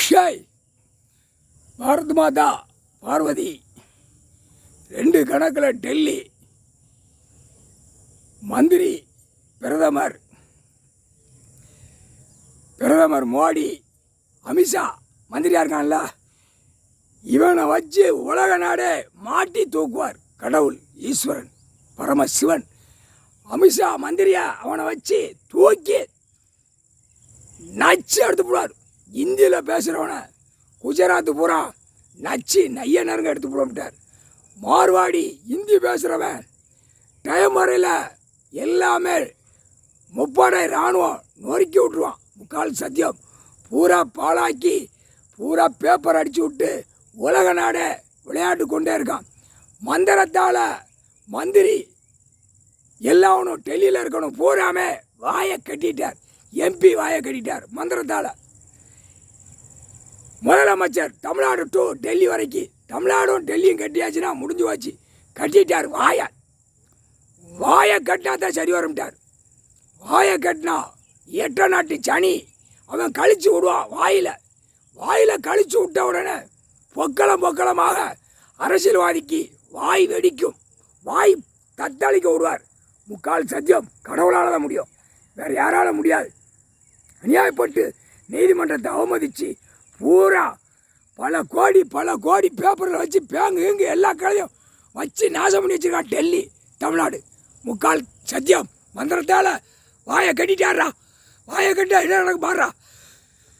ஜெய் பாரத் மாதா பார்வதி. 2 கணக்கில் டெல்லி மந்திரி பிரதமர் மோடி, அமித்ஷா மந்திரியாக இருக்கான்ல, இவனை வச்சு உலக நாடே மாட்டி தூக்குவார் கடவுள் ஈஸ்வரன் பரமசிவன். அமித்ஷா மந்திரியா அவனை வச்சு தூக்கி நச்சு எடுத்து போடுவார். இந்தியில் பேசுகிறவனை குஜராத்து பூரா நச்சு நைய நறுங்க எடுத்து போட்டார். மார்வாடி இந்தி பேசுகிறவன் டைம் வரையில் எல்லாமே முப்படை இராணுவம் நொறுக்கி விட்ருவான். முக்கால் சத்தியம் பூரா பாலாக்கி பூரா பேப்பர் அடித்து விட்டு உலக நாடே விளையாட்டு கொண்டே இருக்கான். மந்திரத்தால் மந்திரி எல்லாவனும் டெல்லியில் இருக்கணும் பூராமே வாயை கட்டிட்டார். எம்பி வாயை கட்டிட்டார் மந்திரத்தால். முதலமைச்சர் தமிழ்நாடு டு டெல்லி வரைக்கும், தமிழ்நாடும் டெல்லியும் கட்டியாச்சுன்னா முடிஞ்சு வச்சு கட்டிட்டார். வாயை கட்டினா தான் சரி வரமாட்டார். வாயை கட்டினா 8 நாட்டு சனி அவன் கழிச்சு விடுவான். வாயில் கழிச்சு விட்ட உடனே பொக்களமாக அரசியல்வாதிக்கு வாய் வெடிக்கும், வாய் தத்தளிக்க விடுவார். முக்கால் சத்தியம் கடவுளால் தான் முடியும், வேறு யாரால் முடியாது. அநியாயப்பட்டு நீதிமன்றத்தை அவமதித்து பூரா பல கோடி பேப்பரில் வச்சு பேங்கு எல்லா கடையும் வச்சு நாசம் பண்ணி வச்சுருக்கான் டெல்லி தமிழ்நாடு. முக்கால் சத்தியம் மந்திரத்தால் வாயை கட்டிட்டாரா. வாயை கட்டிட்டா என்ன நடக்கும் பாடுறா.